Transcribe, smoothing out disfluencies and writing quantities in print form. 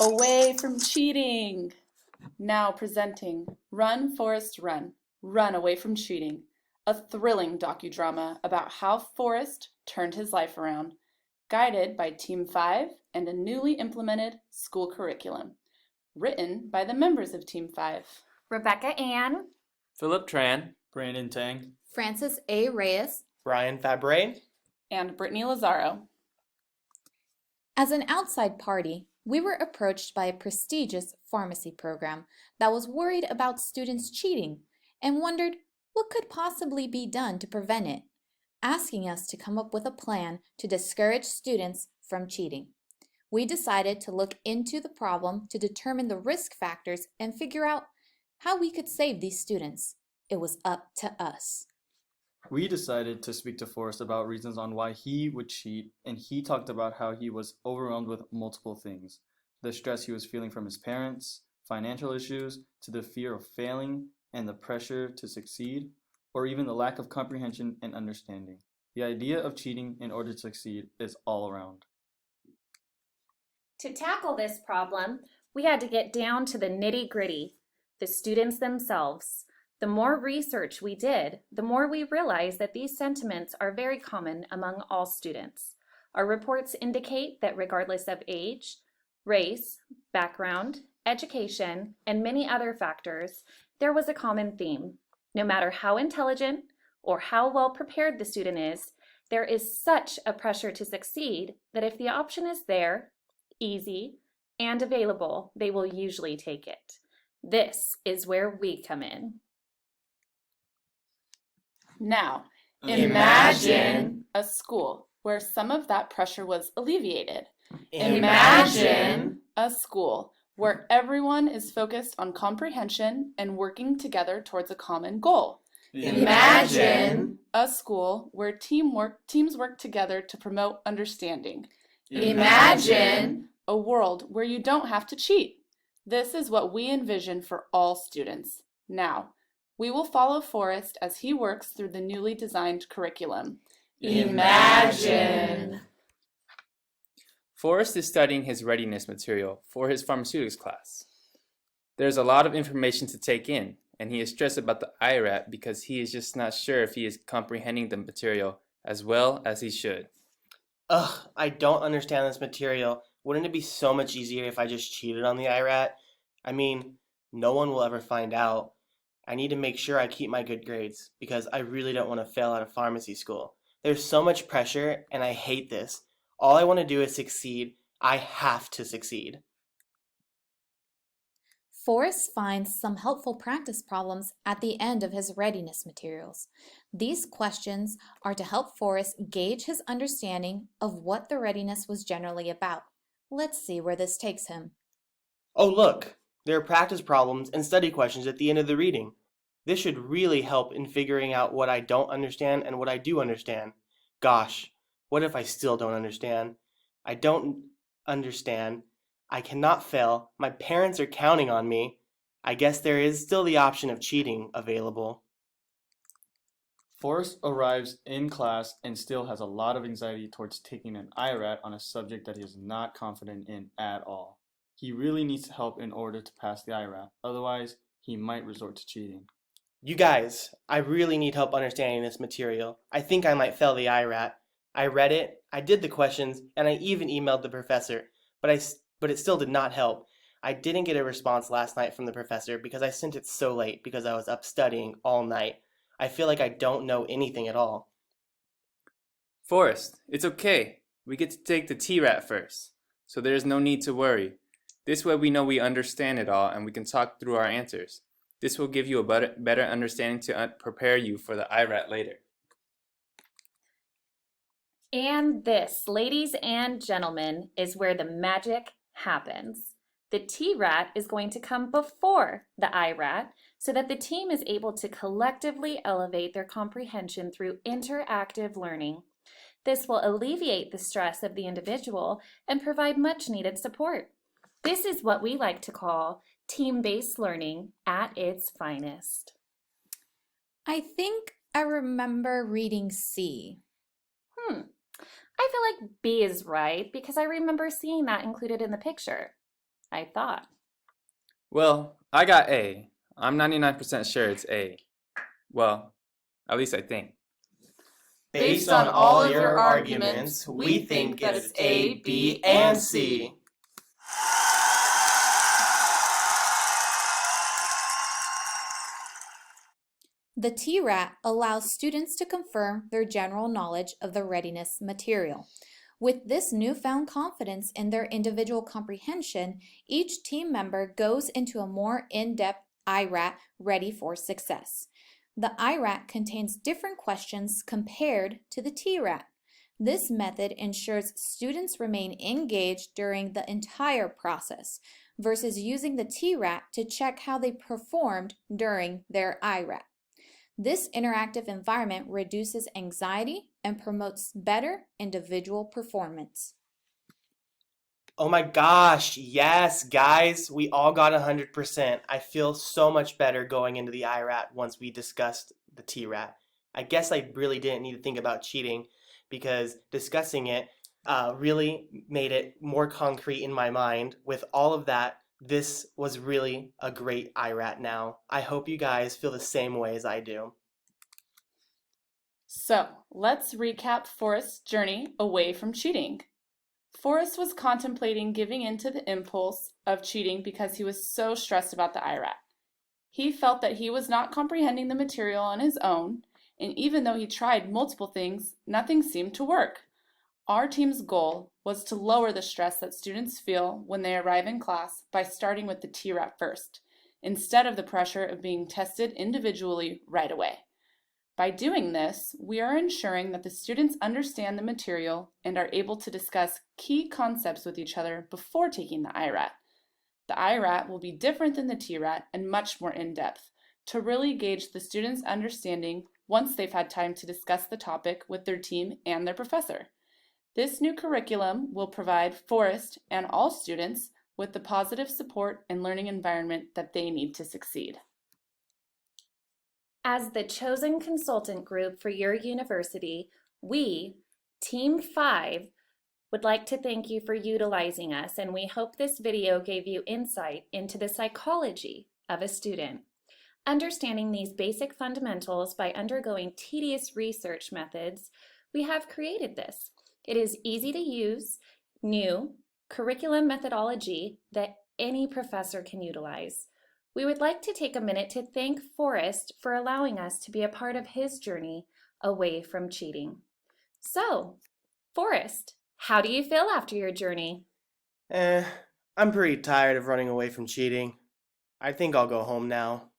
Away from cheating! Now presenting Run, Forrest, Run. Run Away from Cheating. A thrilling docudrama about how Forrest turned his life around, guided by Team 5 and a newly implemented school curriculum. Written by the members of Team 5. Rebecca Ann, Philip Tran, Brandon Tang, Francis A. Reyes, Brian Fabre, And Brittany Lazaro. As an outside party, we were approached by a prestigious pharmacy program that was worried about students cheating and wondered what could possibly be done to prevent it, asking us to come up with a plan to discourage students from cheating. We decided to look into the problem to determine the risk factors and figure out how we could save these students. It was up to us. we decided to speak to Forrest about reasons on why he would cheat, and he talked about how he was overwhelmed with multiple things. The stress he was feeling from his parents, financial issues, to the fear of failing and the pressure to succeed, or even the lack of comprehension and understanding. The idea of cheating in order to succeed is all around. to tackle this problem, we had to get down to the nitty-gritty, the students themselves. The more research we did, the more we realized that these sentiments are very common among all students. Our reports indicate that regardless of age, race, background, education, and many other factors, there was a common theme. No matter how intelligent or how well prepared the student is, there is such a pressure to succeed that if the option is there, easy, and available, they will usually take it. This is where we come in. Now, Imagine a school where some of that pressure was alleviated. Imagine a school where everyone is focused on comprehension and working together towards a common goal. Imagine A school where teams work together to promote understanding. Imagine A world where you don't have to cheat. This is what we envision for all students. Now, we will follow Forrest as he works through the newly designed curriculum. Imagine Forrest is studying his readiness material for his pharmaceutics class. There's a lot of information to take in, and he is stressed about the IRAT because he is just not sure if he is comprehending the material as well as he should. Ugh, I don't understand this material. Wouldn't it be so much easier if I just cheated on the IRAT? I mean, no one will ever find out. I need to make sure I keep my good grades because I really don't want to fail out of pharmacy school. There's so much pressure and I hate this. All I want to do is succeed. I have to succeed. Forrest finds some helpful practice problems at the end of his readiness materials. These questions are to help Forrest gauge his understanding of what the readiness was generally about. Let's see where this takes him. Oh, look, there are practice problems and study questions at the end of the reading. This should really help in figuring out what I don't understand and what I do understand. Gosh, what if I still don't understand? I don't understand. I cannot fail. My parents are counting on me. I guess there is still the option of cheating available. Forrest arrives in class and still has a lot of anxiety towards taking an IRAT on a subject that he is not confident in at all. He really needs help in order to pass the IRAT, otherwise he might resort to cheating. You guys, I really need help understanding this material. I think I might fail the IRAT. I read it, I did the questions, and I even emailed the professor, but it still did not help. I didn't get a response last night from the professor because I sent it so late because I was up studying all night. I feel like I don't know anything at all. Forrest, it's okay. We get to take the TRAT first, so there is no need to worry. This way we know we understand it all and we can talk through our answers. This will give you a better understanding to prepare you for the IRAT later. And this, ladies and gentlemen, is where the magic happens. The TRAT is going to come before the IRAT so that the team is able to collectively elevate their comprehension through interactive learning. This will alleviate the stress of the individual and provide much needed support. This is what we like to call team-based learning at its finest. I think I remember reading C. I feel like B is right because I remember seeing that included in the picture. I thought. Well, I got A. I'm 99% sure it's A. Well, at least I think. Based on all of your arguments, we think it's A, B, and C. The TRAT allows students to confirm their general knowledge of the readiness material. With this newfound confidence in their individual comprehension, each team member goes into a more in-depth IRAT ready for success. The IRAT contains different questions compared to the TRAT. This method ensures students remain engaged during the entire process versus using the TRAT to check how they performed during their IRAT. This interactive environment reduces anxiety and promotes better individual performance. Oh my gosh, yes, guys, we all got 100%. I feel so much better going into the IRAT once we discussed the TRAT. I guess I really didn't need to think about cheating because discussing it really made it more concrete in my mind. With all of that, this was really a great IRAT now. I hope you guys feel the same way as I do. So, let's recap Forrest's journey away from cheating. Forrest was contemplating giving in to the impulse of cheating because he was so stressed about the IRAT. He felt that he was not comprehending the material on his own, and even though he tried multiple things, nothing seemed to work. Our team's goal was to lower the stress that students feel when they arrive in class by starting with the TRAT first, instead of the pressure of being tested individually right away. By doing this, we are ensuring that the students understand the material and are able to discuss key concepts with each other before taking the IRAT. The IRAT will be different than the TRAT and much more in-depth to really gauge the students' understanding once they've had time to discuss the topic with their team and their professor. This new curriculum will provide Forrest and all students with the positive support and learning environment that they need to succeed. As the chosen consultant group for your university, we, Team 5, would like to thank you for utilizing us, and we hope this video gave you insight into the psychology of a student. Understanding these basic fundamentals by undergoing tedious research methods, we have created this. It is easy to use, new curriculum methodology that any professor can utilize. We would like to take a minute to thank Forrest for allowing us to be a part of his journey away from cheating. So, Forrest, how do you feel after your journey? I'm pretty tired of running away from cheating. I think I'll go home now.